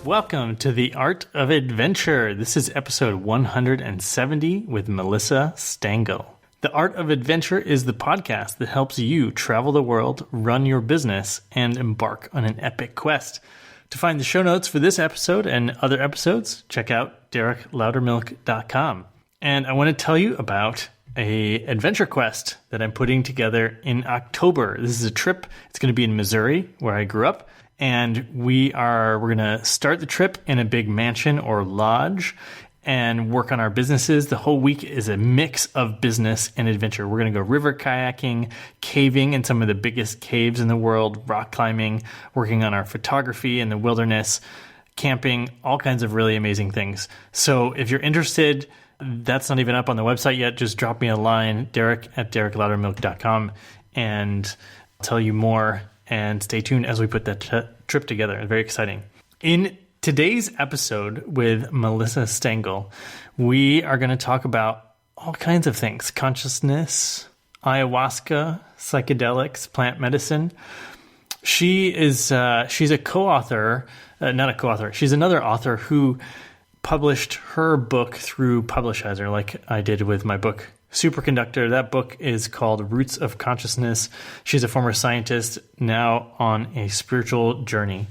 Welcome to The Art of Adventure. This is episode 170 with Melissa Stangl. The Art of Adventure is the podcast that helps you travel the world, run your business, and embark on an epic quest. To find the show notes for this episode and other episodes, check out DerekLoudermilk.com. And I want to tell you about a adventure quest that I'm putting together in October. This is a trip. It's going to be in Missouri, where I grew up. And we're going to start the trip in a big mansion or lodge and work on our businesses. The whole week is a mix of business and adventure. We're going to go river kayaking, caving in some of the biggest caves in the world, rock climbing, working on our photography in the wilderness, camping, all kinds of really amazing things. So if you're interested, that's not even up on the website yet. Just drop me a line, Derek@DerekLoudermilk.com, and I'll tell you more. And stay tuned as we put that trip together. Very exciting. In today's episode with Melissa Stangl, we are going to talk about all kinds of things. Consciousness, ayahuasca, psychedelics, plant medicine. She's a co-author, not a co-author. She's another author who published her book through Publishizer, like I did with my book, Superconductor. That book is called Roots of Consciousness. She's a former scientist now on a spiritual journey.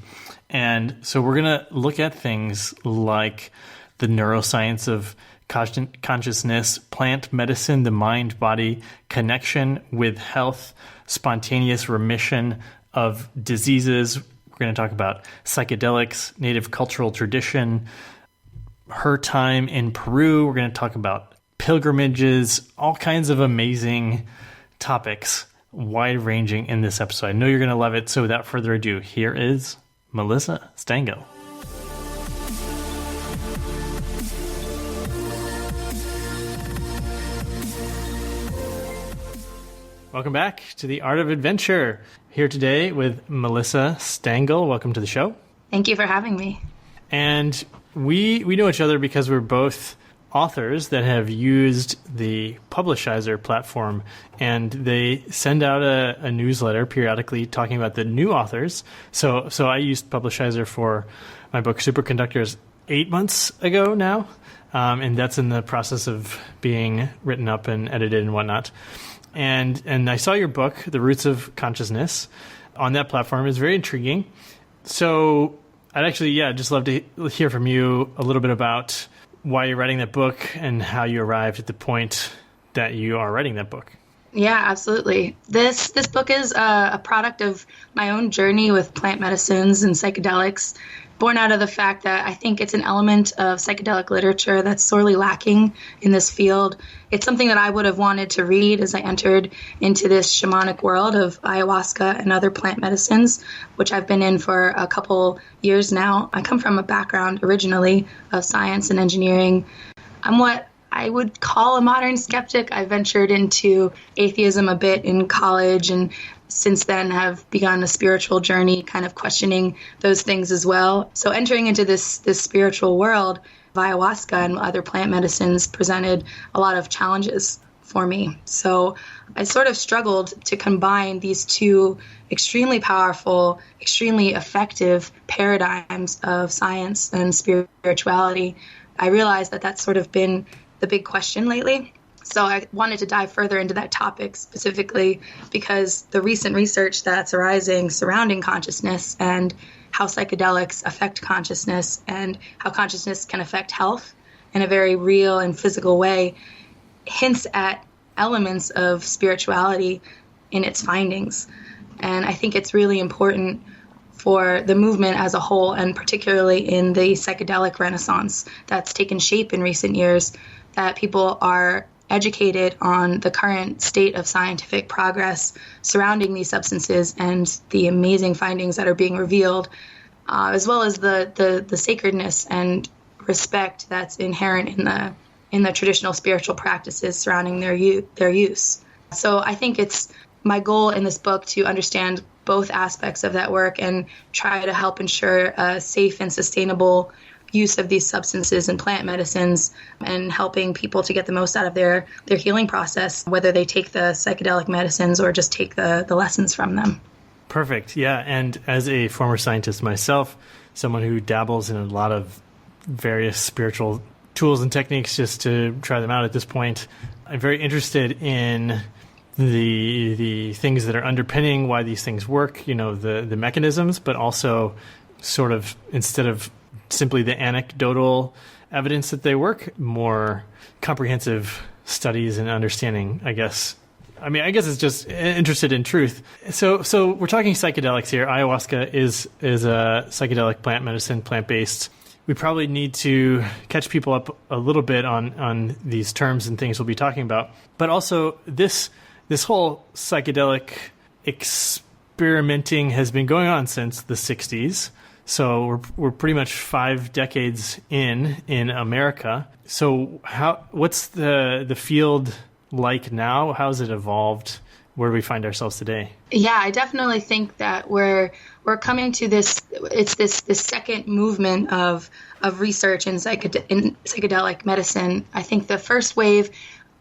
And so we're going to look at things like the neuroscience of consciousness, plant medicine, the mind-body connection with health, spontaneous remission of diseases. We're going to talk about psychedelics, native cultural tradition, her time in Peru. We're going to talk about pilgrimages, all kinds of amazing topics, wide-ranging in this episode. I know you're going to love it. So without further ado, here is Melissa Stangl. Welcome back to The Art of Adventure. Here today with Melissa Stangl. Welcome to the show. Thank you for having me. And we know each other because we're both authors that have used the Publishizer platform, and they send out a newsletter periodically talking about the new authors. So I used Publishizer for my book Superconductors 8 months ago now, and that's in the process of being written up and edited and whatnot. And I saw your book, The Roots of Consciousness, on that platform. It's very intriguing. So I'd actually, just love to hear from you a little bit about why you're writing that book and how you arrived at the point that you are writing that book. Yeah, absolutely. This book is a product of my own journey with plant medicines and psychedelics, born out of the fact that I think it's an element of psychedelic literature that's sorely lacking in this field. It's something that I would have wanted to read as I entered into this shamanic world of ayahuasca and other plant medicines, which I've been in for a couple years now. I come from a background originally of science and engineering. I'm what I would call a modern skeptic. I ventured into atheism a bit in college, and since then have begun a spiritual journey, kind of questioning those things as well. So entering into this spiritual world, ayahuasca and other plant medicines presented a lot of challenges for me. So I sort of struggled to combine these two extremely powerful, extremely effective paradigms of science and spirituality. I realized that that's sort of been the big question lately. So I wanted to dive further into that topic specifically because the recent research that's arising surrounding consciousness and how psychedelics affect consciousness and how consciousness can affect health in a very real and physical way hints at elements of spirituality in its findings. And I think it's really important for the movement as a whole, and particularly in the psychedelic renaissance that's taken shape in recent years, that people are educated on the current state of scientific progress surrounding these substances and the amazing findings that are being revealed, as well as the sacredness and respect that's inherent in the traditional spiritual practices surrounding their use. So I think it's my goal in this book to understand both aspects of that work and try to help ensure a safe and sustainable use of these substances and plant medicines, and helping people to get the most out of their healing process, whether they take the psychedelic medicines or just take the lessons from them. Perfect. Yeah. And as a former scientist myself, someone who dabbles in a lot of various spiritual tools and techniques just to try them out at this point. I'm very interested in the things that are underpinning why these things work, the mechanisms, but also sort of, instead of simply the anecdotal evidence that they work, more comprehensive studies and understanding, I guess. I guess it's just interested in truth. So we're talking psychedelics here. Ayahuasca is a psychedelic plant medicine, plant-based. We probably need to catch people up a little bit on these terms and things we'll be talking about. But also, this whole psychedelic experimenting has been going on since the 60s. So we're pretty much 5 decades in America. So what's the field like now? How's it evolved? Where do we find ourselves today? Yeah, I definitely think that we're coming to this. It's this second movement of research in psychedelic medicine. I think the first wave,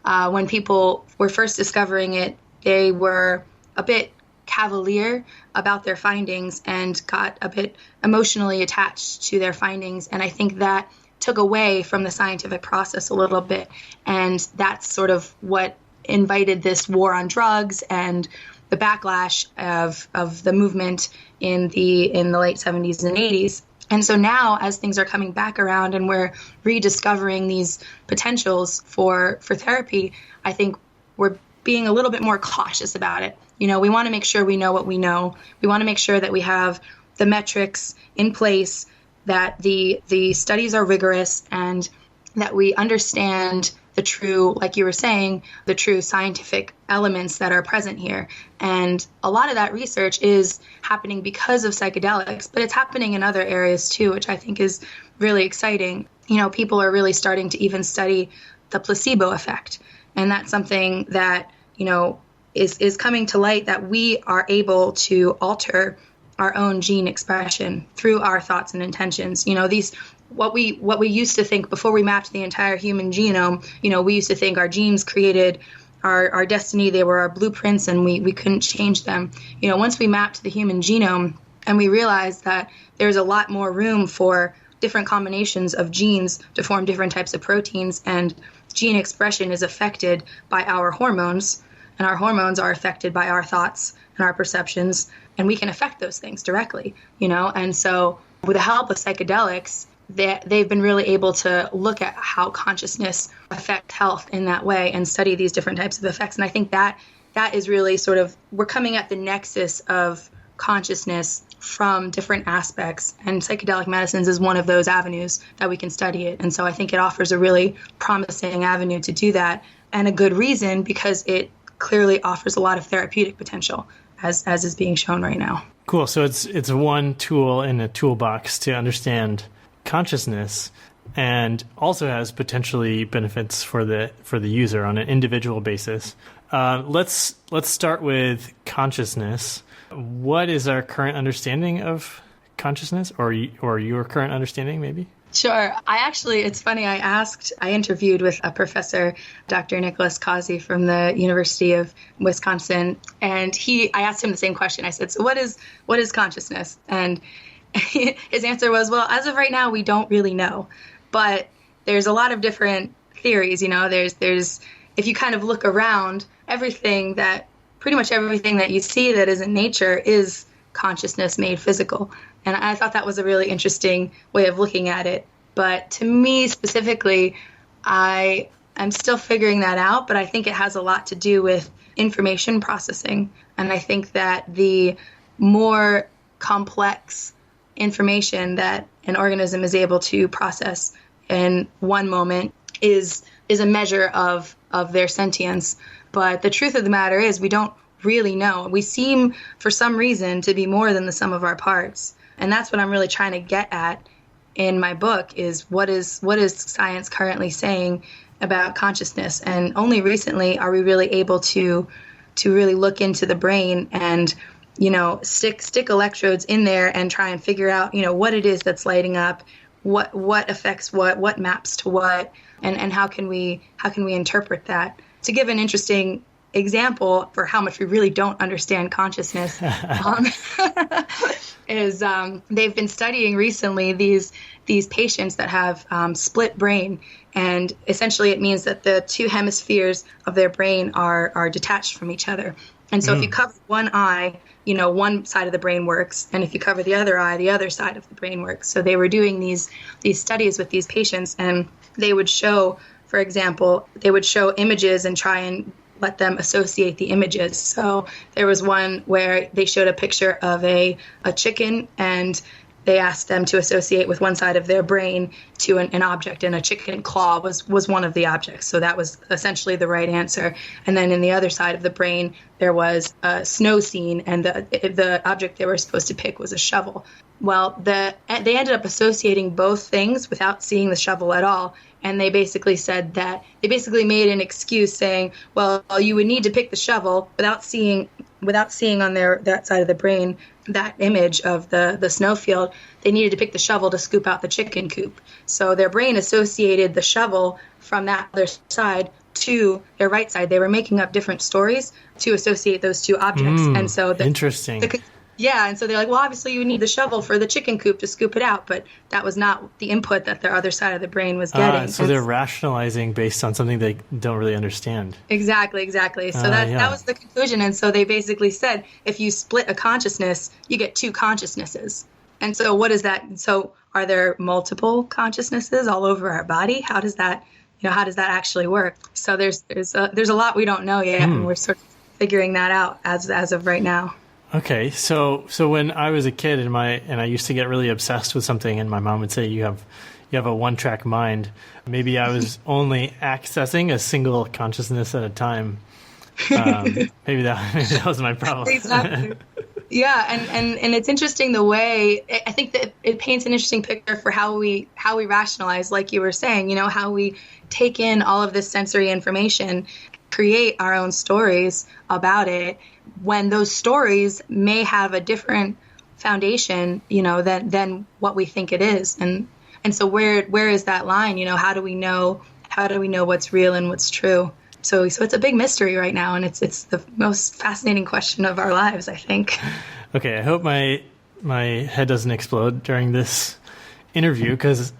when people were first discovering it, they were a bit cavalier about their findings and got a bit emotionally attached to their findings. And I think that took away from the scientific process a little bit. And that's sort of what invited this war on drugs and the backlash of the movement in the late 70s and 80s. And so now, as things are coming back around and we're rediscovering these potentials for therapy, I think we're being a little bit more cautious about it. We want to make sure we know what we know. We want to make sure that we have the metrics in place, that the studies are rigorous, and that we understand the true, like you were saying, the true scientific elements that are present here. And a lot of that research is happening because of psychedelics, but it's happening in other areas too, which I think is really exciting. People are really starting to even study the placebo effect. And that's something that, is coming to light, that we are able to alter our own gene expression through our thoughts and intentions. What we used to think before we mapped the entire human genome, we used to think our genes created our destiny. They were our blueprints and we couldn't change them. Once we mapped the human genome and we realized that there's a lot more room for different combinations of genes to form different types of proteins, and gene expression is affected by our hormones, and our hormones are affected by our thoughts and our perceptions, and we can affect those things directly, And so with the help of psychedelics, they've been really able to look at how consciousness affects health in that way and study these different types of effects. And I think that is really sort of, we're coming at the nexus of consciousness from different aspects, and psychedelic medicines is one of those avenues that we can study it. And so I think it offers a really promising avenue to do that, and a good reason, because it clearly offers a lot of therapeutic potential, as is being shown right now. Cool. So it's one tool in a toolbox to understand consciousness, and also has potentially benefits for the user on an individual basis. Let's start with consciousness. What is our current understanding of consciousness, or your current understanding, maybe? Sure. It's funny, I interviewed with a professor, Dr. Nicholas Causey from the University of Wisconsin, and I asked him the same question. I said, so what is consciousness? And his answer was, well, as of right now, we don't really know, but there's a lot of different theories. There's if you kind of look around, pretty much everything that you see that is in nature is consciousness made physical. And I thought that was a really interesting way of looking at it. But to me specifically, I'm still figuring that out, but I think it has a lot to do with information processing. And I think that the more complex information that an organism is able to process in one moment is a measure of their sentience. But the truth of the matter is, we don't really know. We seem, for some reason, to be more than the sum of our parts. And that's what I'm really trying to get at in my book, is what is science currently saying about consciousness? And only recently are we really able to really look into the brain and, stick electrodes in there and try and figure out, what it is that's lighting up, what affects what maps to what, and how can we interpret that. To give an interesting example for how much we really don't understand consciousness is they've been studying recently these patients that have split brain. And essentially it means that the two hemispheres of their brain are detached from each other. And so if you cover one eye, one side of the brain works. And if you cover the other eye, the other side of the brain works. So they were doing these studies with these patients, and they would show, for example, images and try and let them associate the images. So there was one where they showed a picture of a chicken, and they asked them to associate with one side of their brain to an object, and a chicken claw was one of the objects. So that was essentially the right answer. And then in the other side of the brain, there was a snow scene, and the object they were supposed to pick was a shovel. Well, they ended up associating both things without seeing the shovel at all. And they basically said that they basically made an excuse saying, well, you would need to pick the shovel without seeing on that side of the brain that image of the snowfield. They needed to pick the shovel to scoop out the chicken coop. So their brain associated the shovel from that other side to their right side. They were making up different stories to associate those two objects. And so interesting. And so they're like, well, obviously you need the shovel for the chicken coop to scoop it out, but that was not the input that their other side of the brain was getting. So they're rationalizing based on something they don't really understand. Exactly. So that was the conclusion. And so they basically said, if you split a consciousness, you get two consciousnesses. And so what is that? So are there multiple consciousnesses all over our body? How does that actually work? So there's a lot we don't know yet, and we're sort of figuring that out as of right now. Okay, so when I was a kid and I used to get really obsessed with something, and my mom would say you have a one-track mind. Maybe I was only accessing a single consciousness at a time. Maybe that was my problem. Exactly. Yeah, and it's interesting the way I think that it paints an interesting picture for how we rationalize, like you were saying, how we take in all of this sensory information, create our own stories about it, when those stories may have a different foundation, than what we think it is. And so where is that line? How do we know what's real and what's true? So it's a big mystery right now, and it's the most fascinating question of our lives, I think. Okay, I hope my head doesn't explode during this interview, because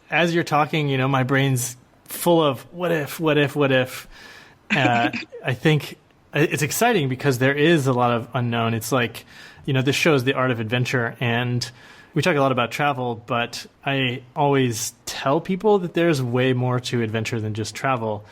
as you're talking, my brain's full of what if. I think it's exciting because there is a lot of unknown. It's like, this show is the art of adventure, and we talk a lot about travel, but I always tell people that there's way more to adventure than just travel.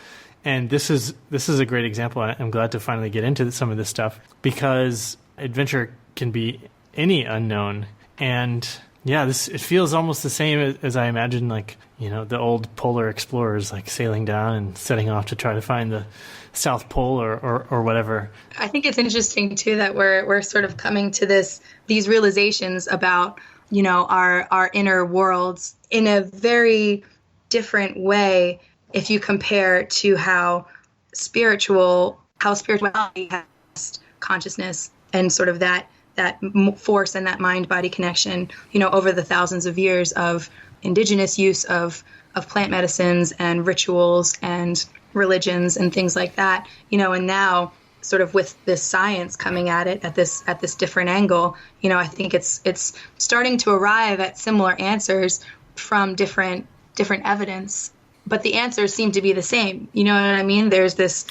And this is a great example. I'm glad to finally get into some of this stuff, because adventure can be any unknown. And yeah, it feels almost the same as I imagine, like, the old polar explorers, like sailing down and setting off to try to find the South Pole or whatever. I think it's interesting too that we're sort of coming to these realizations about, our inner worlds in a very different way if you compare to how spirituality has consciousness and sort of that force and that mind-body connection, over the thousands of years of indigenous use of plant medicines and rituals and religions and things like that, and now sort of with this science coming at it at this different angle, I think it's starting to arrive at similar answers from different evidence, but the answers seem to be the same. You know what I mean? There's this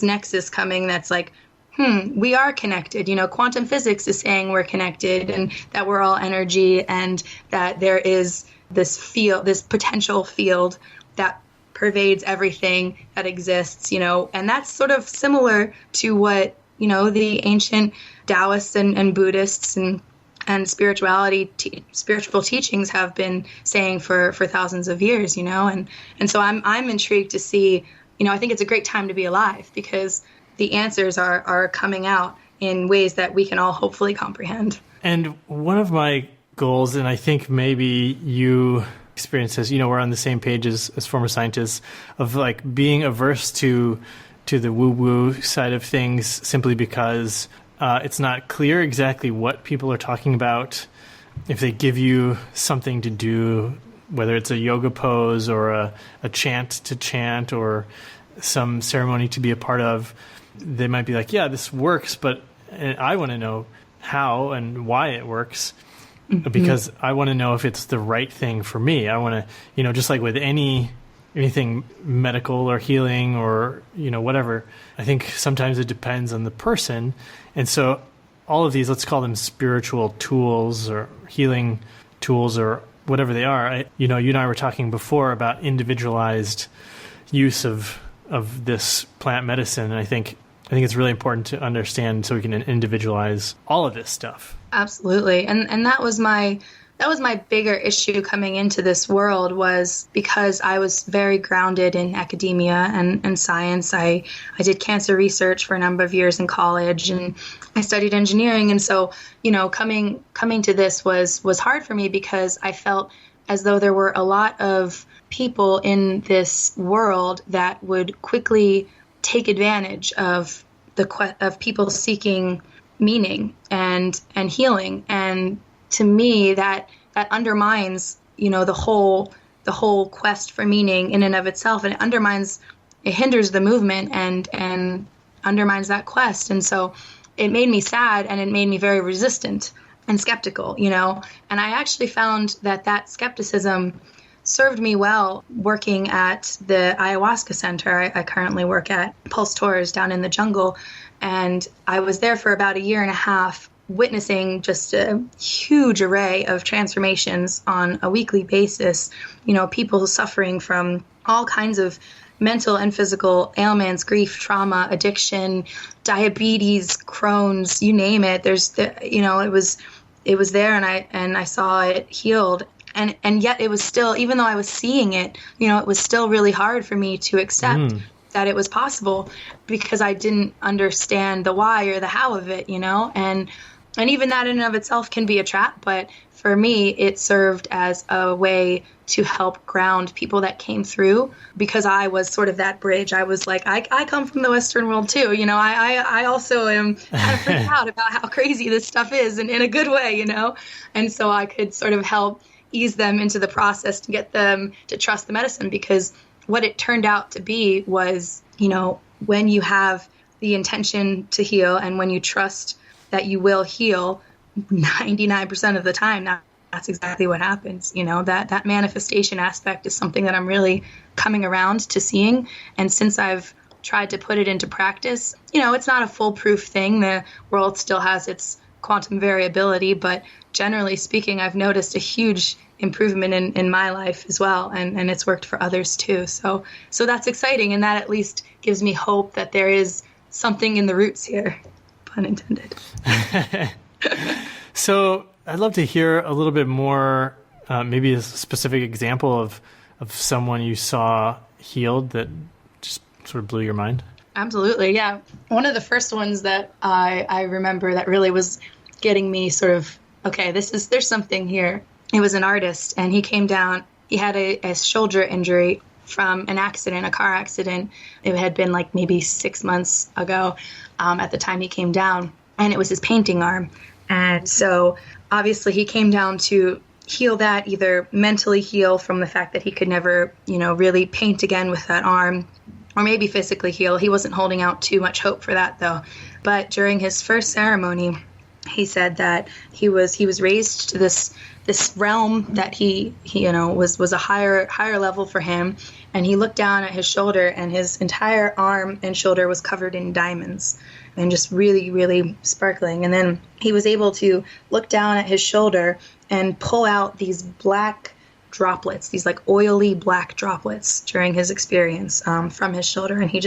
nexus coming that's like, we are connected. Quantum physics is saying we're connected and that we're all energy, and that there is this potential field that pervades everything that exists, and that's sort of similar to what, the ancient Taoists and Buddhists and spiritual teachings have been saying for thousands of years, and so I'm intrigued to see, I think it's a great time to be alive, because the answers are coming out in ways that we can all hopefully comprehend. And one of my goals, and I think maybe you experience this, we're on the same page as former scientists, of like being averse to the woo-woo side of things, simply because it's not clear exactly what people are talking about. If they give you something to do, whether it's a yoga pose or a chant to chant, or some ceremony to be a part of, they might be like, yeah, this works, but I want to know how and why it works, because I want to know if it's the right thing for me. I want to, just like with anything medical or healing or, whatever, I think sometimes it depends on the person. And so all of these, let's call them spiritual tools or healing tools or whatever they are. You and I were talking before about individualized use of this plant medicine. And I think it's really important to understand so we can individualize all of this stuff. Absolutely. And that was my bigger issue coming into this world, was because I was very grounded in academia and science. I did cancer research for a number of years in college, and I studied engineering. And so, coming to this was hard for me, because I felt as though there were a lot of people in this world that would quickly take advantage of people seeking meaning and healing. And to me, that undermines, the whole quest for meaning in and of itself, and it hinders the movement and undermines that quest. And so it made me sad, and it made me very resistant and skeptical, and I actually found that skepticism served me well working at the Iowaska Center. I currently work at Pulse Tours down in the jungle, and I was there for about a year and a half, witnessing just a huge array of transformations on a weekly basis. People suffering from all kinds of mental and physical ailments, grief, trauma, addiction, diabetes, Crohn's, you name it. It was there, and I saw it healed. And yet it was still, even though I was seeing it, it was still really hard for me to accept that it was possible, because I didn't understand the why or the how of it, and even that in and of itself can be a trap. But for me, it served as a way to help ground people that came through, because I was sort of that bridge. I was like, I come from the Western world too. I also am kind of freaked out about how crazy this stuff is, and in a good way, and so I could sort of help ease them into the process to get them to trust the medicine, because what it turned out to be was, when you have the intention to heal and when you trust that you will heal 99% of the time, that's exactly what happens. That manifestation aspect is something that I'm really coming around to seeing. And since I've tried to put it into practice, it's not a foolproof thing. The world still has its quantum variability, but generally speaking, I've noticed a huge improvement in my life as well, and it's worked for others too. So that's exciting, and that at least gives me hope that there is something in the roots here, pun intended. So I'd love to hear a little bit more, maybe a specific example of someone you saw healed that just sort of blew your mind. Absolutely, yeah. One of the first ones that I remember that really was getting me sort of, okay, there's something here. It was an artist, and he came down. He had a shoulder injury from an accident, a car accident. It had been like maybe 6 months ago at the time he came down, and it was his painting arm. And so obviously he came down to heal that, either mentally heal from the fact that he could never, really paint again with that arm, or maybe physically heal. He wasn't holding out too much hope for that, though. But during his first ceremony, he said that he was raised to this realm that he was a higher level for him, and he looked down at his shoulder, and his entire arm and shoulder was covered in diamonds and just really, really sparkling. And then he was able to look down at his shoulder and pull out these black droplets, these like oily black droplets during his experience from his shoulder. And he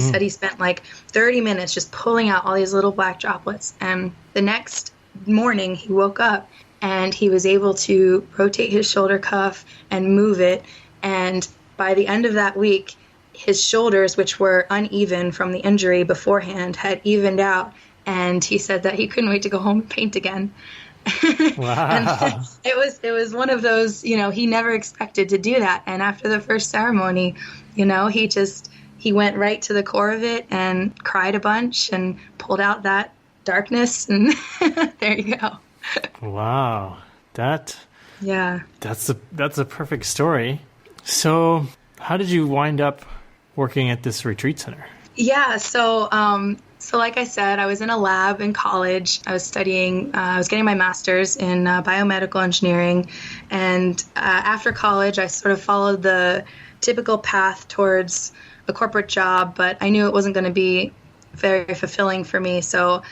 said he spent like 30 minutes just pulling out all these little black droplets. And the next morning he woke up and he was able to rotate his shoulder cuff and move it. And by the end of that week, his shoulders, which were uneven from the injury beforehand, had evened out. And he said that he couldn't wait to go home and paint again. Wow. And it was one of those, he never expected to do that. And after the first ceremony, he went right to the core of it and cried a bunch and pulled out that darkness, and there you go. Wow. That's a perfect story. So how did you wind up working at this retreat center? Yeah, so like I said, I was in a lab in college. I was studying, I was getting my master's in biomedical engineering. And after college, I sort of followed the typical path towards a corporate job, but I knew it wasn't going to be very fulfilling for me. So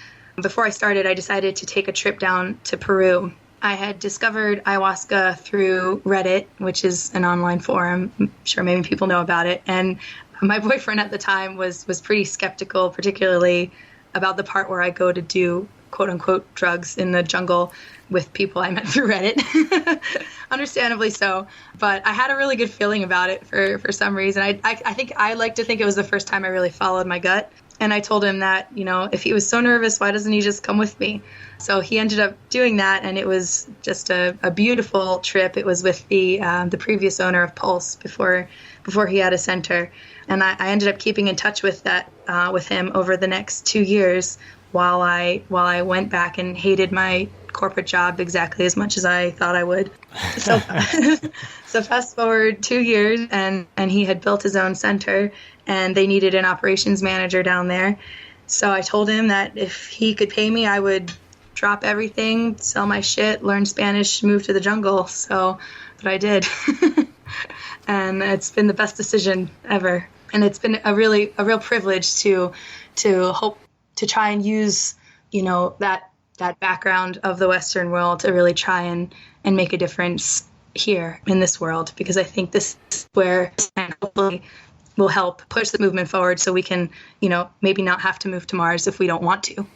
before I started, I decided to take a trip down to Peru. I had discovered ayahuasca through Reddit, which is an online forum. I'm sure maybe people know about it. And my boyfriend at the time was pretty skeptical, particularly about the part where I go to do quote unquote drugs in the jungle with people I met through Reddit. Understandably so. But I had a really good feeling about it for some reason. I think I like to think it was the first time I really followed my gut. And I told him that, if he was so nervous, why doesn't he just come with me? So he ended up doing that, and it was just a beautiful trip. It was with the previous owner of Pulse before he had a center. And I ended up keeping in touch with him over the next 2 years while I went back and hated my corporate job exactly as much as I thought I would. So so fast forward 2 years, and he had built his own center, and they needed an operations manager down there. So I told him that if he could pay me, I would drop everything, sell my shit, learn Spanish, move to the jungle. So, but I did. And it's been the best decision ever. And it's been a real privilege to hope to try and use, that background of the Western world to really try and make a difference here in this world, because I think this is where hopefully will help push the movement forward so we can, maybe not have to move to Mars if we don't want to.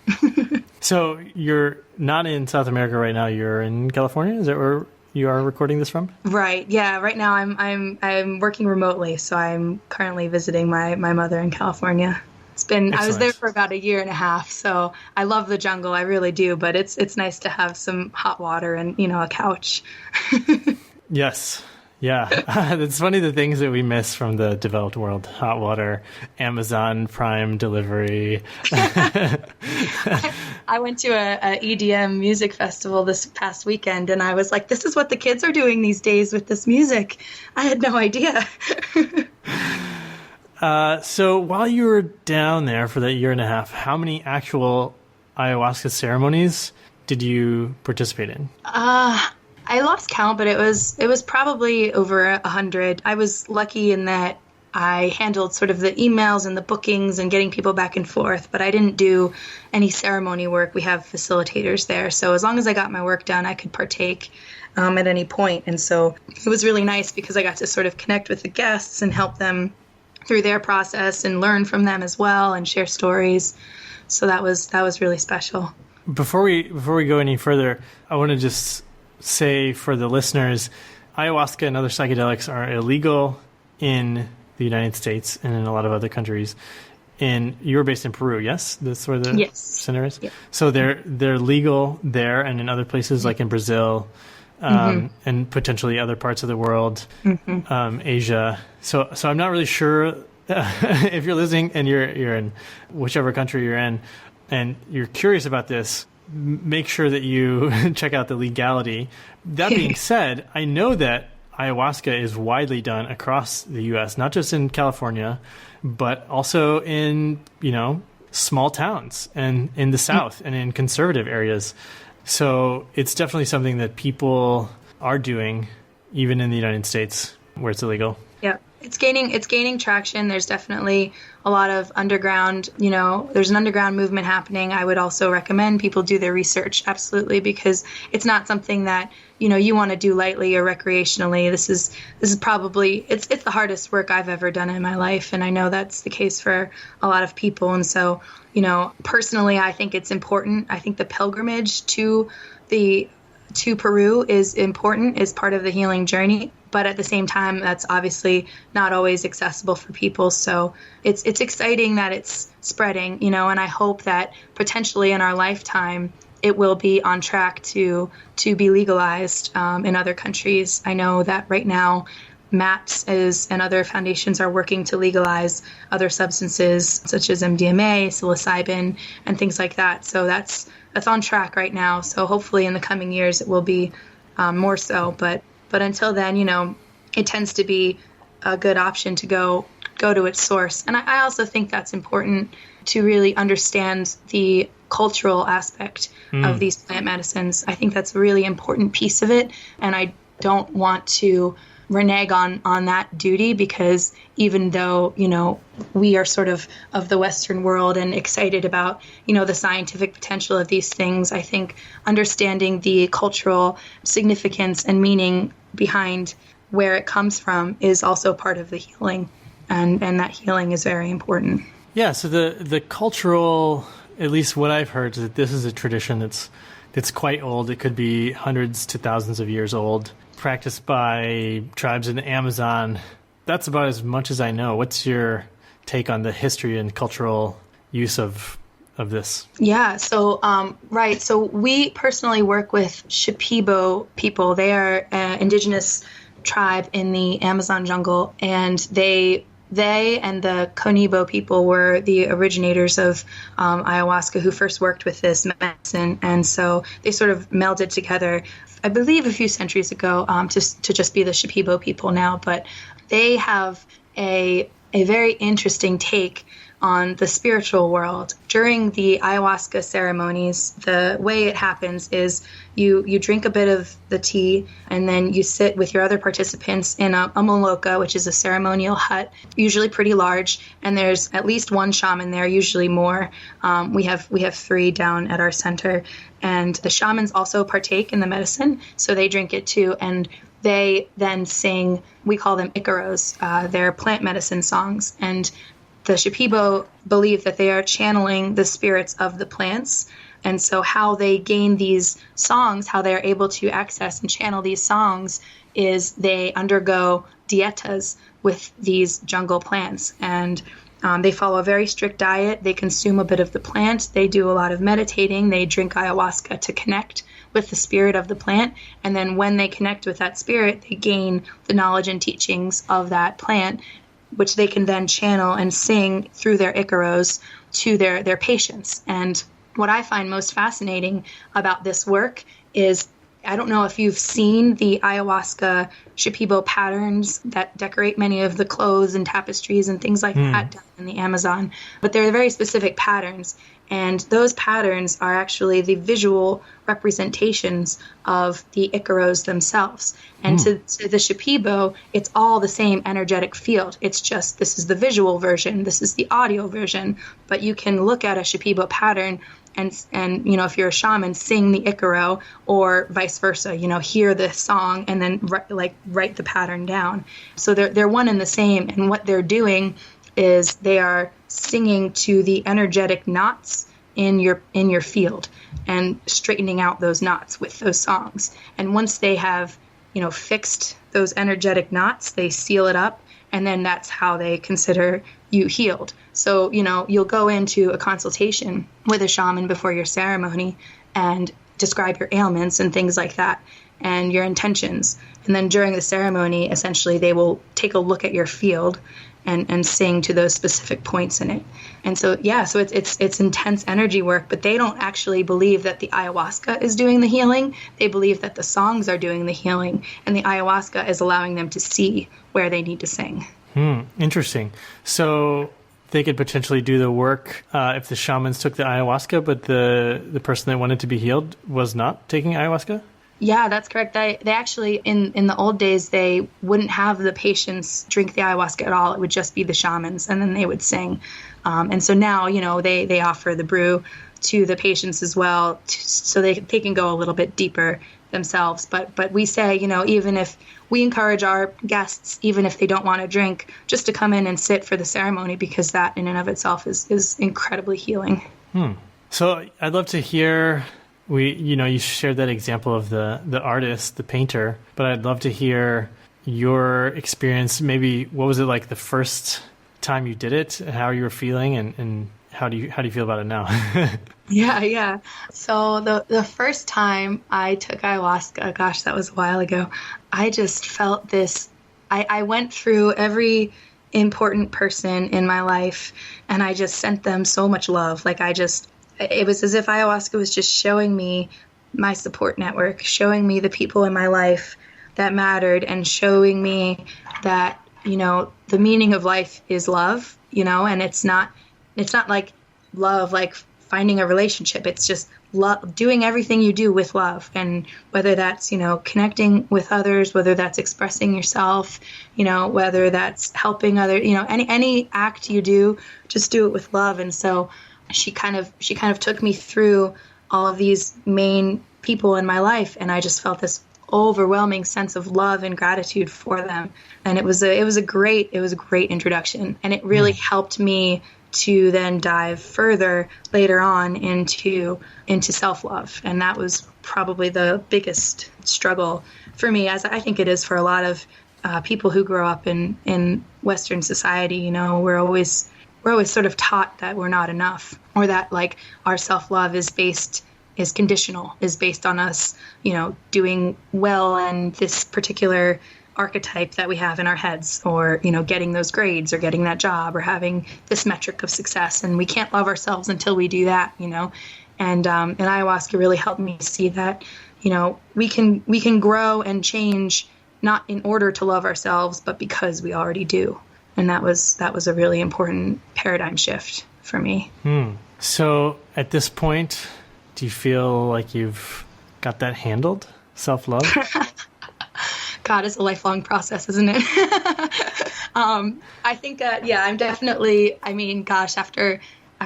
So you're not in South America right now. You're in California. Is that where you are recording this from? Right. Yeah. Right now I'm working remotely. So I'm currently visiting my mother in California. It's been, Excellent. I was there for about 1.5 years. So I love the jungle. I really do. But it's nice to have some hot water and, a couch. Yes. Yeah. It's funny the things that we miss from the developed world. Hot water, Amazon Prime delivery. I went to a EDM music festival this past weekend, and I was like, this is what the kids are doing these days with this music. I had no idea. So while you were down there for that 1.5 years, how many actual ayahuasca ceremonies did you participate in? I lost count, but it was probably over 100. I was lucky in that I handled sort of the emails and the bookings and getting people back and forth, but I didn't do any ceremony work. We have facilitators there. So as long as I got my work done, I could partake at any point. And so it was really nice because I got to sort of connect with the guests and help them through their process and learn from them as well and share stories. So that was really special. Before we go any further, I want to just say for the listeners, ayahuasca and other psychedelics are illegal in the United States and in a lot of other countries. And you're based in Peru, yes? That's where the center is? Yeah. So they're legal there and in other places like in Brazil and potentially other parts of the world, Asia. So I'm not really sure if you're listening and you're in whichever country you're in and you're curious about this, make sure that you check out the Legality. That being said, I know that ayahuasca is widely done across the U.S., not just in California, but also in, small towns and in the South and in conservative areas. So it's definitely something that people are doing, even in the United States where it's illegal. Yeah. It's gaining traction. There's definitely a lot of underground, there's an underground movement happening. I would also recommend people do their research, absolutely, because it's not something that, you want to do lightly or recreationally. This is probably, it's the hardest work I've ever done in my life. And I know that's the case for a lot of people. And so, personally, I think it's important. I think the pilgrimage to Peru is important, is part of the healing journey. But at the same time, that's obviously not always accessible for people. So it's exciting that it's spreading, and I hope that potentially in our lifetime, it will be on track to be legalized in other countries. I know that right now, MAPS and other foundations are working to legalize other substances such as MDMA, psilocybin, and things like that. So that's on track right now. So hopefully in the coming years, it will be more so. But until then, it tends to be a good option to go go to its source. And I also think that's important to really understand the cultural aspect of these plant medicines. I think that's a really important piece of it. And I don't want to renege on that duty, because even though, we are sort of the Western world and excited about, the scientific potential of these things, I think understanding the cultural significance and meaning behind where it comes from is also part of the healing. And that healing is very important. Yeah, so the cultural, at least what I've heard, is that this is a tradition that's quite old. It could be hundreds to thousands of years old, practiced by tribes in the Amazon. That's about as much as I know. What's your take on the history and cultural use of this? Yeah, so right. So we personally work with Shipibo people. They are an indigenous tribe in the Amazon jungle, and they and the Conibo people were the originators of ayahuasca, who first worked with this medicine. And so they sort of melded together, I believe, a few centuries ago, to just be the Shipibo people now. But they have a very interesting take on the spiritual world. During the ayahuasca ceremonies, the way it happens is you drink a bit of the tea, and then you sit with your other participants in a maloka, which is a ceremonial hut, usually pretty large, and there's at least one shaman there, usually more. We have 3 down at our center, and the shamans also partake in the medicine, so they drink it too, and they then sing, we call them ikaros, they're plant medicine songs, and the Shipibo believe that they are channeling the spirits of the plants. And so how they gain these songs, how they are able to access and channel these songs, is they undergo dietas with these jungle plants. And they follow a very strict diet. They consume a bit of the plant. They do a lot of meditating. They drink ayahuasca to connect with the spirit of the plant. And then when they connect with that spirit, they gain the knowledge and teachings of that plant, which they can then channel and sing through their ikaros to their patients. And what I find most fascinating about this work is, I don't know if you've seen the ayahuasca Shipibo patterns that decorate many of the clothes and tapestries and things like that down in the Amazon, but they're very specific patterns. And those patterns are actually the visual representations of the ikaros themselves. And to the Shipibo, it's all the same energetic field. It's just, this is the visual version, this is the audio version. But you can look at a Shipibo pattern and if you're a shaman, sing the ikaro, or vice versa, hear the song and then write the pattern down. So they're one and the same. And what they're doing is they are singing to the energetic knots in your field and straightening out those knots with those songs. And once they have, fixed those energetic knots, they seal it up, and then that's how they consider you healed. So, you'll go into a consultation with a shaman before your ceremony and describe your ailments and things like that and your intentions. And then during the ceremony, essentially, they will take a look at your field and sing to those specific points in it. And so, so it's intense energy work, but they don't actually believe that the ayahuasca is doing the healing. They believe that the songs are doing the healing, and the ayahuasca is allowing them to see where they need to sing. Interesting. So they could potentially do the work if the shamans took the ayahuasca, but the person that wanted to be healed was not taking ayahuasca? Yeah, that's correct. They actually, in the old days, they wouldn't have the patients drink the ayahuasca at all. It would just be the shamans, and then they would sing. And so now, they offer the brew to the patients as well, so they can go a little bit deeper themselves. But we say, even if we encourage our guests, even if they don't want to drink, just to come in and sit for the ceremony, because that in and of itself is incredibly healing. So I'd love to hear... you shared that example of the artist, the painter, but I'd love to hear your experience. Maybe what was it like the first time you did it, how you were feeling, and how do you feel about it now? Yeah. So the first time I took ayahuasca, gosh, that was a while ago, I just felt this. I went through every important person in my life, and I just sent them so much love. It was as if ayahuasca was just showing me my support network, showing me the people in my life that mattered, and showing me that, the meaning of life is love, and it's not like love, like finding a relationship. It's just love, doing everything you do with love. And whether that's, connecting with others, whether that's expressing yourself, whether that's helping other, any act you do, just do it with love. And so she kind of took me through all of these main people in my life, and I just felt this overwhelming sense of love and gratitude for them. And it was a great introduction, and it really helped me to then dive further later on into self-love. And that was probably the biggest struggle for me, as I think it is for a lot of people who grow up in Western society. We're always sort of taught that we're not enough, or that like our self-love is conditional, is based on us, doing well in this particular archetype that we have in our heads, or, getting those grades, or getting that job, or having this metric of success. And we can't love ourselves until we do that, and ayahuasca really helped me see that, we can grow and change, not in order to love ourselves, but because we already do. And that was a really important paradigm shift for me. So at this point, do you feel like you've got that handled, self-love? God, it's a lifelong process, isn't it? I think that, I'm definitely, after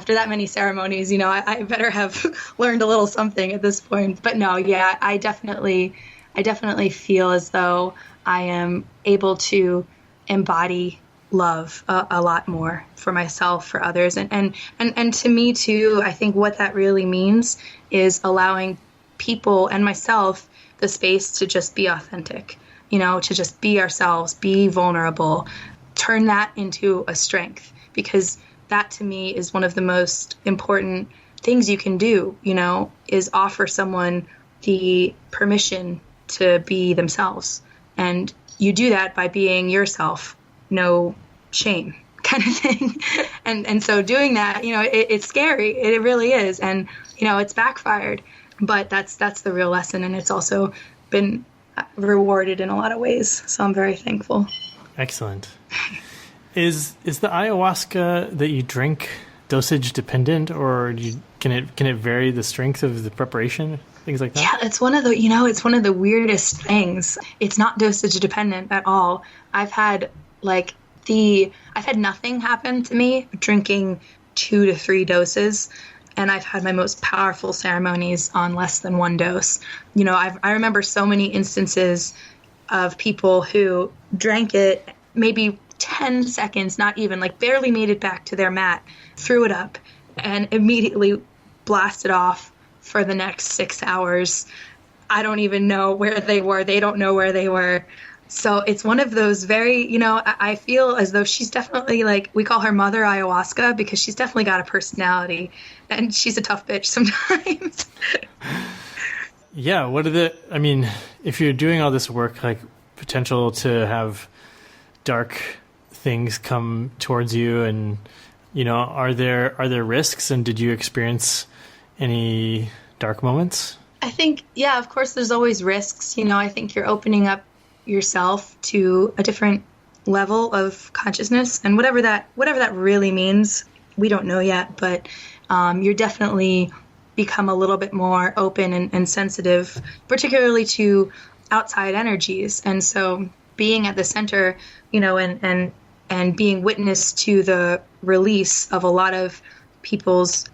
that many ceremonies, I better have learned a little something at this point. But no, I definitely feel as though I am able to embody love a lot more for myself, for others. And to me too, I think what that really means is allowing people and myself the space to just be authentic, to just be ourselves, be vulnerable, turn that into a strength, because that to me is one of the most important things you can do, is offer someone the permission to be themselves. And you do that by being yourself, no shame, kind of thing. And so doing that, it's scary. It really is. And, it's backfired, but that's the real lesson. And it's also been rewarded in a lot of ways. So I'm very thankful. Excellent. Is the ayahuasca that you drink dosage dependent, or can it vary the strength of the preparation, things like that? Yeah, it's one of the weirdest things. It's not dosage dependent at all. I've had nothing happen to me drinking 2 to 3 doses, and I've had my most powerful ceremonies on less than 1 dose. I remember so many instances of people who drank it maybe 10 seconds, not even, barely made it back to their mat, threw it up, and immediately blasted off for the next 6 hours. I don't even know where they were. They don't know where they were. So it's one of those very, I feel as though she's definitely we call her Mother Ayahuasca, because she's definitely got a personality, and she's a tough bitch sometimes. Yeah. If you're doing all this work, potential to have dark things come towards you, and, are there risks, and did you experience any dark moments? I think, of course there's always risks. I think you're opening up yourself to a different level of consciousness, and whatever that really means, we don't know yet, but you're definitely become a little bit more open and sensitive, particularly to outside energies. And so being at the center, and being witness to the release of a lot of people's,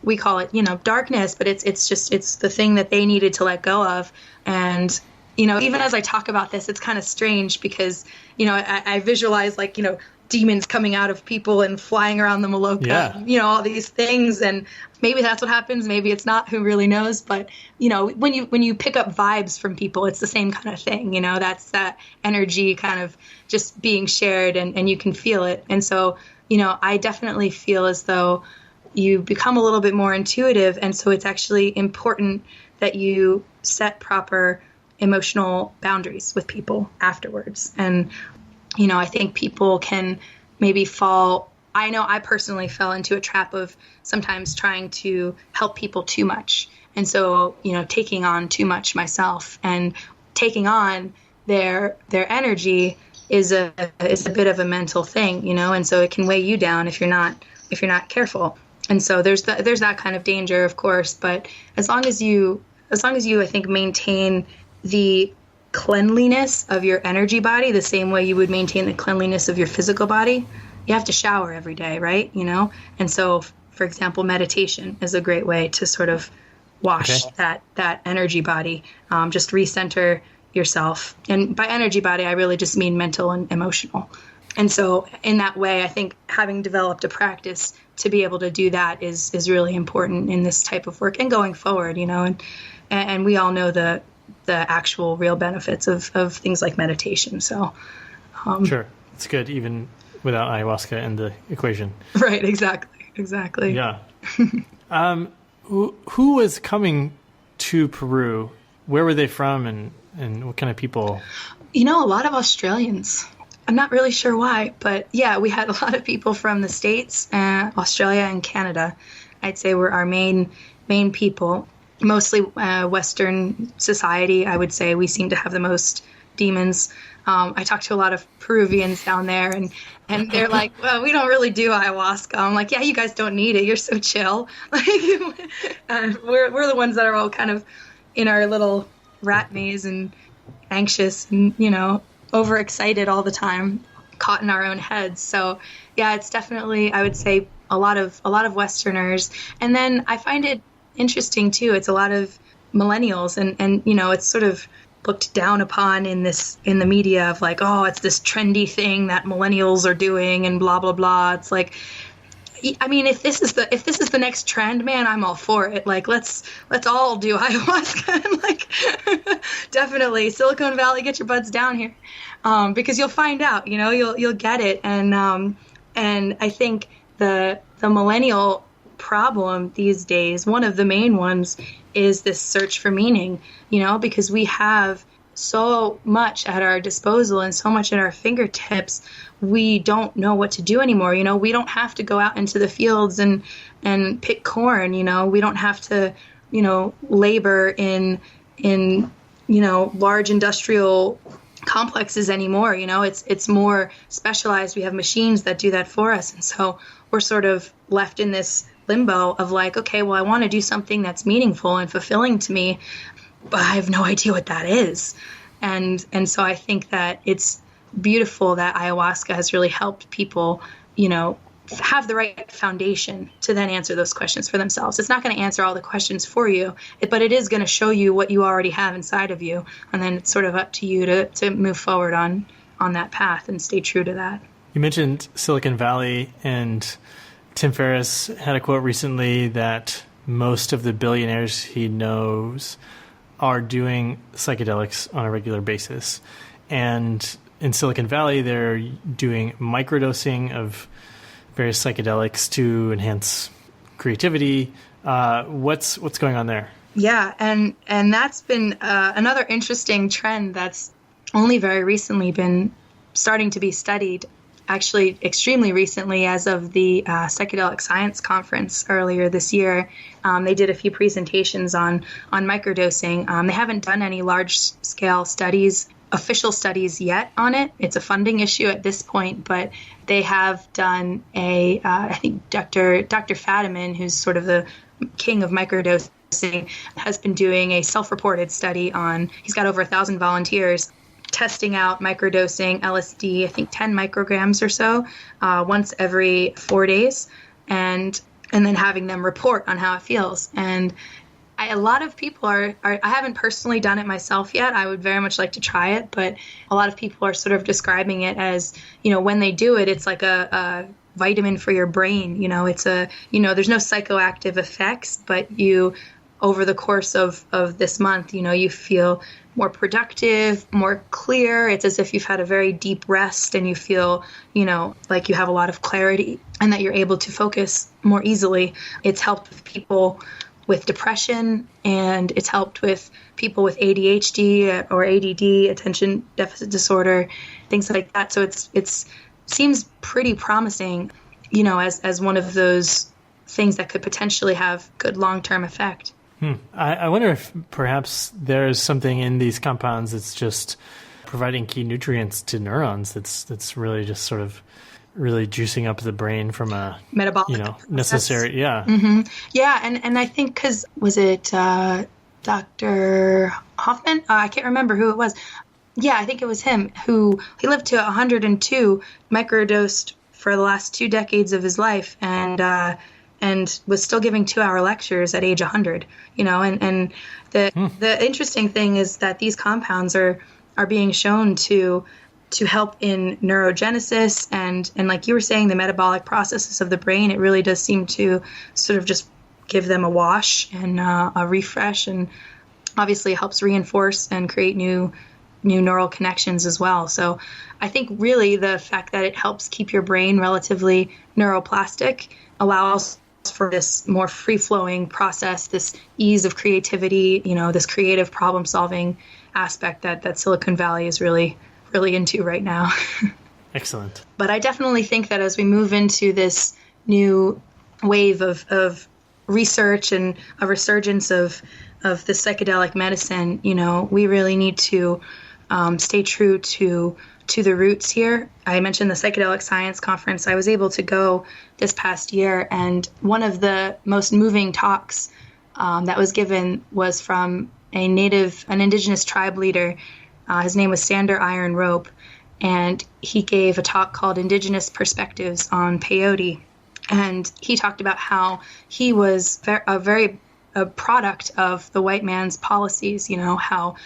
we call it, darkness, but it's the thing that they needed to let go of. And even as I talk about this, it's kind of strange because, I visualize demons coming out of people and flying around the Maloka, all these things. And maybe that's what happens. Maybe it's not. Who really knows? But, when you pick up vibes from people, it's the same kind of thing. That's that energy kind of just being shared, and you can feel it. And so, I definitely feel as though you become a little bit more intuitive. And so it's actually important that you set proper emotional boundaries with people afterwards. And, I think people can maybe fall. I know I personally fell into a trap of sometimes trying to help people too much. And so, taking on too much myself and taking on their energy is a bit of a mental thing, and so it can weigh you down if you're not careful. And so there's that kind of danger, of course, but as long as you I think maintain the cleanliness of your energy body the same way you would maintain the cleanliness of your physical body. You have to shower every day, right? And so, for example, meditation is a great way to sort of wash that energy body, just recenter yourself. And by energy body, I really just mean mental and emotional. And so in that way, I think having developed a practice to be able to do that is really important in this type of work and going forward, and we all know the actual real benefits of things like meditation. So sure, it's good even without ayahuasca in the equation. Right, exactly. Yeah. Who was coming to Peru? Where were they from, and what kind of people? A lot of Australians. I'm not really sure why, but yeah, we had a lot of people from the States, Australia, and Canada. I'd say were our main people. Mostly Western society, I would say. We seem to have the most demons. I talked to a lot of Peruvians down there, and they're like, well, we don't really do ayahuasca. I'm like, yeah, you guys don't need it. You're so chill. Like, we're the ones that are all kind of in our little rat maze and anxious and, overexcited all the time, caught in our own heads. So yeah, it's definitely, I would say, a lot of Westerners. And then I find it interesting too. It's a lot of millennials, and it's sort of looked down upon in the media of like, oh, it's this trendy thing that millennials are doing and blah blah blah. It's like, I mean, if this is the next trend, man, I'm all for it. Like, let's all do ayahuasca and like definitely Silicon Valley, get your butts down here, because you'll find out, you'll get it. And I think the millennial problem these days, one of the main ones, is this search for meaning, because we have so much at our disposal and so much at our fingertips. We don't know what to do anymore. We don't have to go out into the fields and pick corn. We don't have to, labor in large industrial complexes anymore. It's more specialized. We have machines that do that for us. And so we're sort of left in this limbo of like, okay, well, I want to do something that's meaningful and fulfilling to me, but I have no idea what that is. And so I think that it's beautiful that ayahuasca has really helped people, have the right foundation to then answer those questions for themselves. It's not going to answer all the questions for you, but it is going to show you what you already have inside of you. And then it's sort of up to you to move forward on that path and stay true to that. You mentioned Silicon Valley, and Tim Ferriss had a quote recently that most of the billionaires he knows are doing psychedelics on a regular basis. And in Silicon Valley, they're doing microdosing of various psychedelics to enhance creativity. What's going on there? Yeah, and that's been another interesting trend that's only very recently been starting to be studied. Actually, extremely recently, as of the Psychedelic Science Conference earlier this year, they did a few presentations on microdosing. They haven't done any large-scale studies, official studies yet on it. It's a funding issue at this point, but they have done I think Dr. Fadiman, who's sort of the king of microdosing, has been doing a self-reported study on, he's got over 1,000 volunteers, testing out microdosing LSD, I think 10 micrograms or so, once every 4 days, and then having them report on how it feels. And a lot of people are I haven't personally done it myself yet. I would very much like to try it, but a lot of people are sort of describing it as, when they do it, it's like a vitamin for your brain. It's there's no psychoactive effects, but over the course of this month, you feel more productive, more clear. It's as if you've had a very deep rest and you feel, like you have a lot of clarity and that you're able to focus more easily. It's helped with people with depression, and it's helped with people with ADHD or ADD, attention deficit disorder, things like that. So it's seems pretty promising, as one of those things that could potentially have good long-term effect. I wonder if perhaps there's something in these compounds that's just providing key nutrients to neurons. That's really just sort of really juicing up the brain from a metabolic necessary. Yeah. Mm-hmm. Yeah. And I think because was it Dr. Hoffman? I can't remember who it was. Yeah, I think it was him he lived to 102, microdosed for the last 2 decades of his life, and was still giving 2-hour lectures at age 100. And the interesting thing is that these compounds are being shown to help in neurogenesis and like you were saying, the metabolic processes of the brain. It really does seem to sort of just give them a wash and a refresh, and obviously helps reinforce and create new neural connections as well. So I think really the fact that it helps keep your brain relatively neuroplastic allows for this more free-flowing process, this ease of creativity, this creative problem-solving aspect that Silicon Valley is really, really into right now. Excellent. But I definitely think that as we move into this new wave of research and a resurgence of the psychedelic medicine, we really need to stay true to the roots here. I mentioned the Psychedelic Science Conference. I was able to go this past year, and one of the most moving talks that was given was from an indigenous tribe leader. His name was Sander Iron Rope, and he gave a talk called Indigenous Perspectives on Peyote. And he talked about how he was a product of the white man's policies, how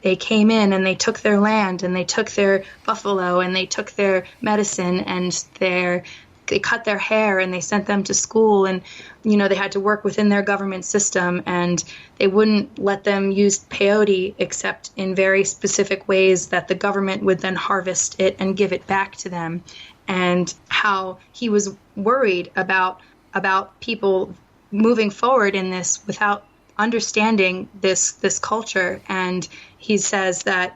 they came in and they took their land and they took their buffalo and they took their medicine and they cut their hair and they sent them to school, and they had to work within their government system, and they wouldn't let them use peyote except in very specific ways that the government would then harvest it and give it back to them. And how he was worried about people moving forward in this without understanding this culture. And he says that,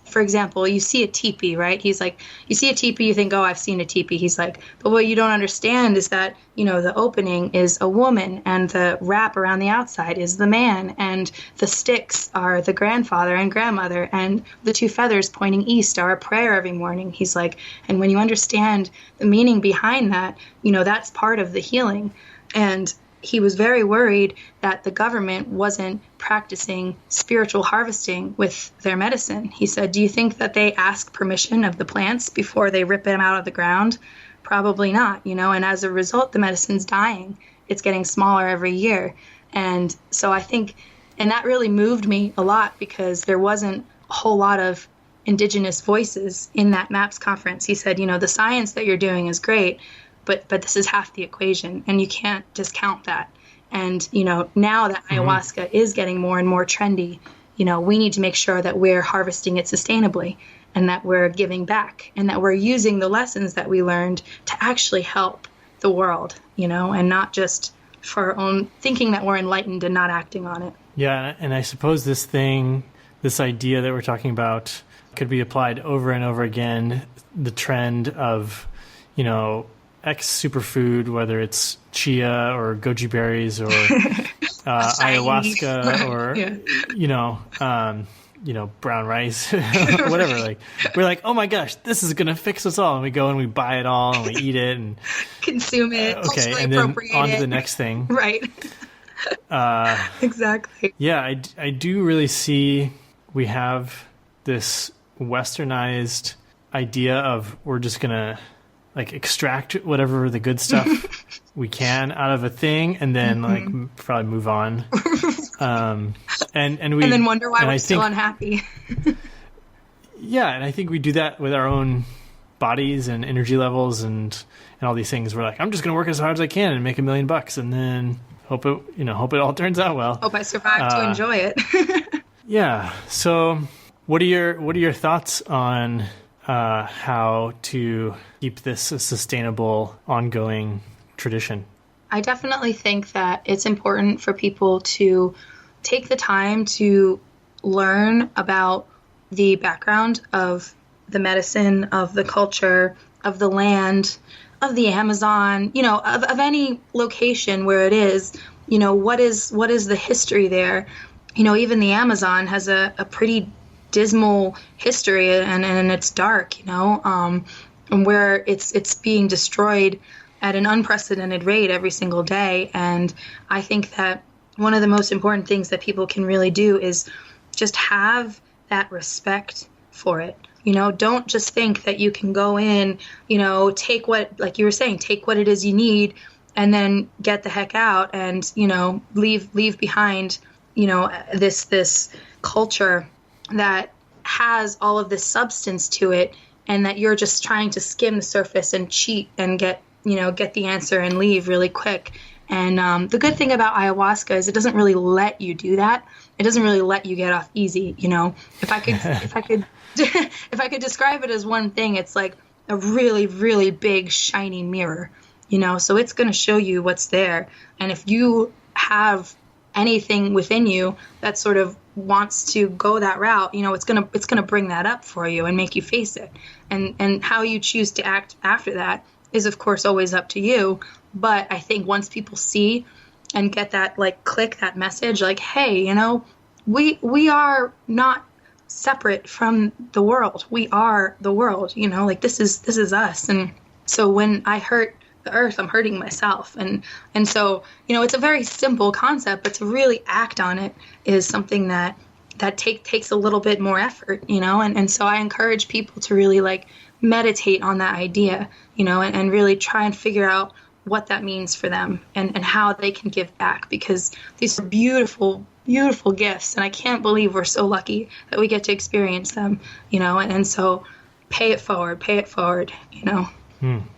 for example, you see a teepee, right? He's like, you see a teepee, you think, oh, I've seen a teepee. He's like, but what you don't understand is that, the opening is a woman and the wrap around the outside is the man, and the sticks are the grandfather and grandmother, and the 2 feathers pointing east are a prayer every morning. He's like, and when you understand the meaning behind that, that's part of the healing. And he was very worried that the government wasn't practicing spiritual harvesting with their medicine. He said, do you think that they ask permission of the plants before they rip them out of the ground? Probably not, and as a result, the medicine's dying. It's getting smaller every year. And so I think, and that really moved me a lot because there wasn't a whole lot of indigenous voices in that MAPS conference. He said, the science that you're doing is great, but this is half the equation, and you can't discount that. And, now that ayahuasca is getting more and more trendy, we need to make sure that we're harvesting it sustainably and that we're giving back and that we're using the lessons that we learned to actually help the world, and not just for our own thinking that we're enlightened and not acting on it. Yeah. And I suppose this idea that we're talking about could be applied over and over again. The trend of, X superfood, whether it's chia or goji berries or ayahuasca or brown rice, whatever. Like we're like, oh my gosh, this is gonna fix us all, and we go and we buy it all and we eat it and consume it. Okay, and then on to the next thing. Right. Exactly. Yeah, I do really see we have this westernized idea of we're just gonna extract whatever the good stuff we can out of a thing, and then probably move on. And then wonder why we're still unhappy. Yeah, and I think we do that with our own bodies and energy levels and all these things. We're like, I'm just going to work as hard as I can and make $1 million, and then hope it all turns out well. Hope I survive to enjoy it. Yeah. So, what are your thoughts on how to keep this a sustainable, ongoing tradition? I definitely think that it's important for people to take the time to learn about the background of the medicine, of the culture, of the land, of the Amazon, of any location where it is, what is the history there. Even the Amazon has a pretty dismal history, and it's dark, and where it's being destroyed at an unprecedented rate every single day. And I think that one of the most important things that people can really do is just have that respect for it. Don't just think that you can go in, take what, like you were saying, take what it is you need and then get the heck out and, leave behind, this culture that has all of this substance to it, and that you're just trying to skim the surface and cheat and get the answer and leave really quick. And the good thing about ayahuasca is it doesn't really let you do that. It doesn't really let you get off easy. If I could if I could describe it as one thing, it's like a really, really big shiny mirror, so it's going to show you what's there. And if you have anything within you that sort of wants to go that route, it's going to bring that up for you and make you face it. And how you choose to act after that is, of course, always up to you. But I think once people see and get that, like, click that message, like, hey, we are not separate from the world. We are the world, like this is us. And so when I hurt the earth, I'm hurting myself. And so, it's a very simple concept, but to really act on it is something that takes a little bit more effort, and so I encourage people to really, like, meditate on that idea, and really try and figure out what that means for them and how they can give back, because these are beautiful, beautiful gifts. And I can't believe we're so lucky that we get to experience them, and so pay it forward.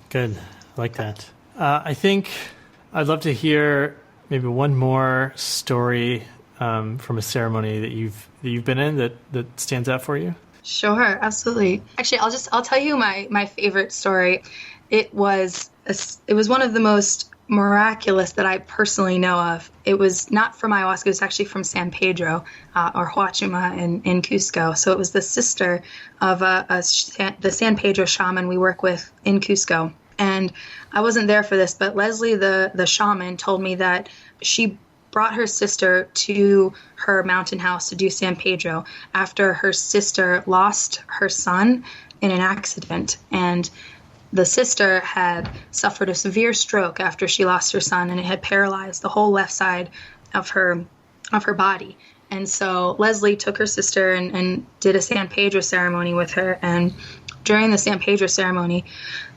Good. I like that. I think I'd love to hear maybe one more story from a ceremony that you've been in that stands out for you. Sure, absolutely. Actually, I'll tell you my favorite story. It was one of the most miraculous that I personally know of. It was not from ayahuasca. It was actually from San Pedro or Huachuma in Cusco. So it was the sister of the San Pedro shaman we work with in Cusco. And I wasn't there for this, but Leslie, the shaman, told me that she brought her sister to her mountain house to do San Pedro after her sister lost her son in an accident. And the sister had suffered a severe stroke after she lost her son, and it had paralyzed the whole left side of her body. And so Leslie took her sister and did a San Pedro ceremony with her. And during the San Pedro ceremony,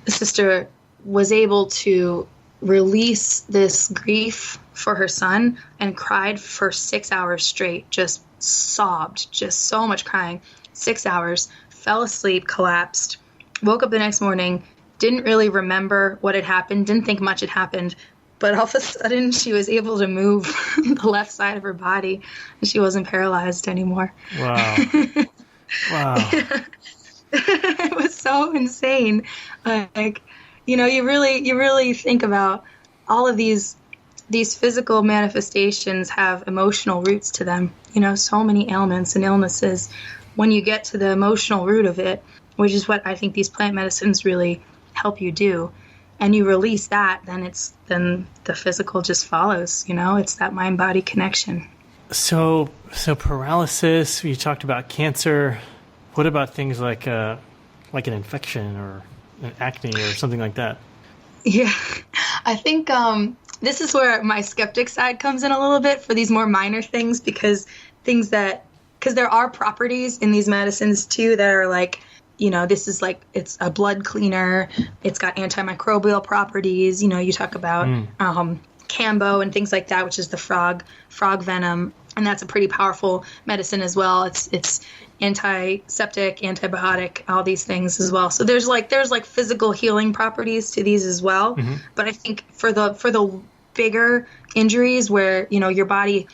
the sister was able to release this grief for her son and cried for 6 hours straight, just sobbed, just so much crying, 6 hours, fell asleep, collapsed, woke up the next morning, didn't really remember what had happened, didn't think much had happened, but all of a sudden she was able to move the left side of her body and she wasn't paralyzed anymore. Wow. Wow. It was so insane. Like, you really think about all of these physical manifestations have emotional roots to them. So many ailments and illnesses. When you get to the emotional root of it, which is what I think these plant medicines really help you do, and you release that, then the physical just follows. It's that mind-body connection. So paralysis. You talked about cancer. What about things like an infection or an acne or something like that? Yeah, I think this is where my skeptic side comes in a little bit for these more minor things, because there are properties in these medicines too that are like, this is like, it's a blood cleaner. It's got antimicrobial properties. You talk about Cambo and things like that, which is the frog venom. And that's a pretty powerful medicine as well. It's antiseptic, antibiotic, all these things as well. So there's physical healing properties to these as well. Mm-hmm. But I think for the bigger injuries where, your body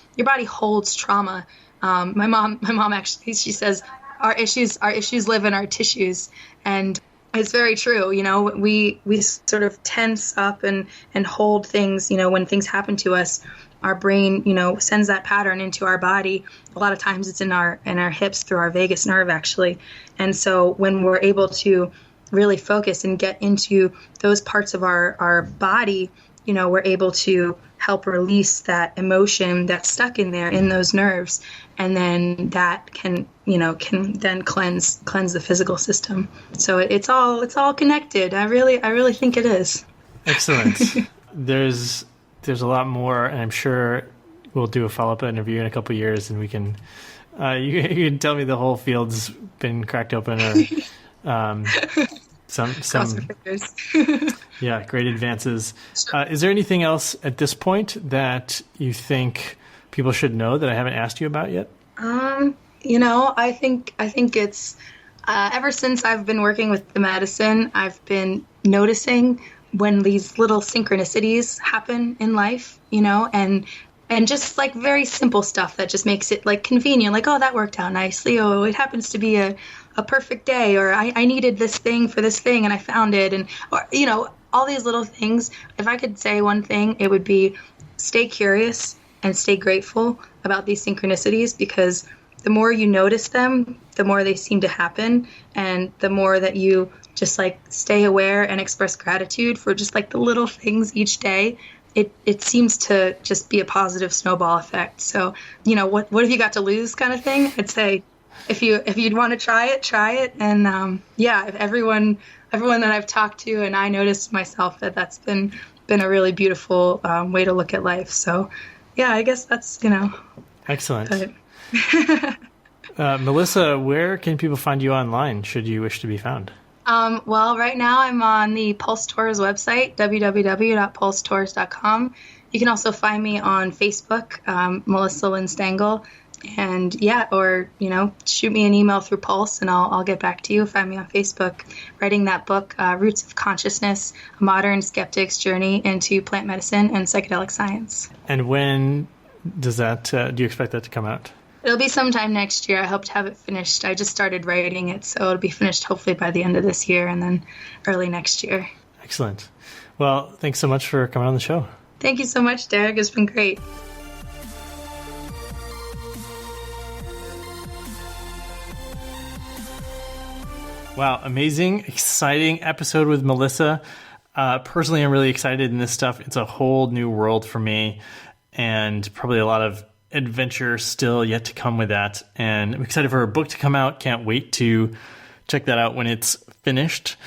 holds trauma. My mom actually, she says our issues live in our tissues, and it's very true. We sort of tense up and hold things, when things happen to us. Our brain, sends that pattern into our body. A lot of times it's in our hips through our vagus nerve, actually. And so when we're able to really focus and get into those parts of our body, we're able to help release that emotion that's stuck in there in those nerves, and then that can then cleanse the physical system. So it's all connected. I really think it is. Excellent. There's a lot more, and I'm sure we'll do a follow-up interview in a couple of years, and we can you can tell me the whole field's been cracked open, or some yeah, great advances. Is there anything else at this point that you think people should know that I haven't asked you about yet? I think it's ever since I've been working with the medicine, I've been noticing when these little synchronicities happen in life, and just like very simple stuff that just makes it like convenient, like, oh, that worked out nicely. Oh, it happens to be a perfect day, or I needed this thing for this thing and I found it. And, or, all these little things. If I could say one thing, it would be stay curious and stay grateful about these synchronicities, because the more you notice them, the more they seem to happen. And the more that you just like stay aware and express gratitude for just like the little things each day, it seems to just be a positive snowball effect. So, what have you got to lose kind of thing? I'd say if you'd want to try it. And if everyone that I've talked to, and I noticed myself that's been a really beautiful way to look at life. So yeah, I guess that's, Excellent. Melissa, where can people find you online should you wish to be found? Well, right now I'm on the Pulse Tours website, www.pulsetours.com. You can also find me on Facebook, Melissa Lynn Stangl. And or, shoot me an email through Pulse and I'll get back to you. Find me on Facebook, writing that book, Roots of Consciousness, a modern skeptic's journey into plant medicine and psychedelic science. And when does that, do you expect that to come out? It'll be sometime next year. I hope to have it finished. I just started writing it, so it'll be finished hopefully by the end of this year and then early next year. Excellent. Well, thanks so much for coming on the show. Thank you so much, Derek. It's been great. Wow, amazing, exciting episode with Melissa. Personally, I'm really excited in this stuff. It's a whole new world for me, and probably a lot of adventure still yet to come with that. And I'm excited for her book to come out. Can't wait to check that out when it's finished.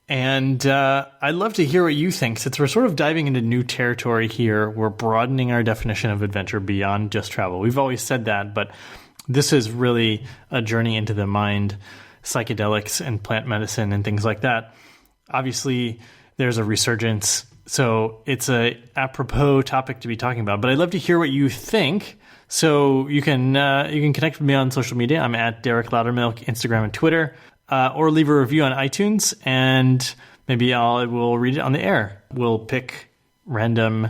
And I'd love to hear what you think. Since we're sort of diving into new territory here, we're broadening our definition of adventure beyond just travel. We've always said that, but this is really a journey into the mind, psychedelics and plant medicine and things like that. Obviously, there's a resurgence, so it's a apropos topic to be talking about. But I'd love to hear what you think. So you can connect with me on social media. I'm at Derek Loudermilk, Instagram and Twitter, or leave a review on iTunes, and maybe we'll read it on the air. We'll pick random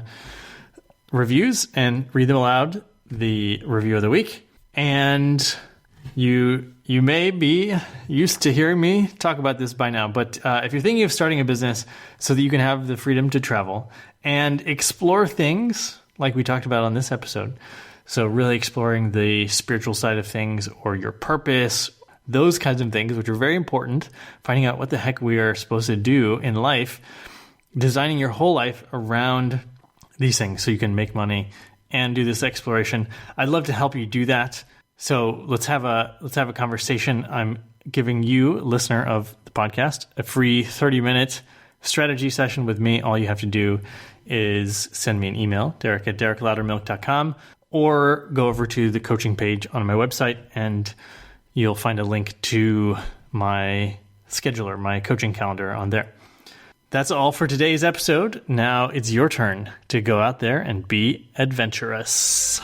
reviews and read them aloud, the review of the week. And you may be used to hearing me talk about this by now, but if you're thinking of starting a business so that you can have the freedom to travel and explore things like we talked about on this episode, so really exploring the spiritual side of things or your purpose, those kinds of things, which are very important, finding out what the heck we are supposed to do in life, designing your whole life around these things so you can make money and do this exploration. I'd love to help you do that. So let's have a conversation. I'm giving you, listener of the podcast, a free 30-minute strategy session with me. All you have to do is send me an email, derek@derekloudermilk.com, or go over to the coaching page on my website, and you'll find a link to my scheduler, my coaching calendar on there. That's all for today's episode. Now it's your turn to go out there and be adventurous.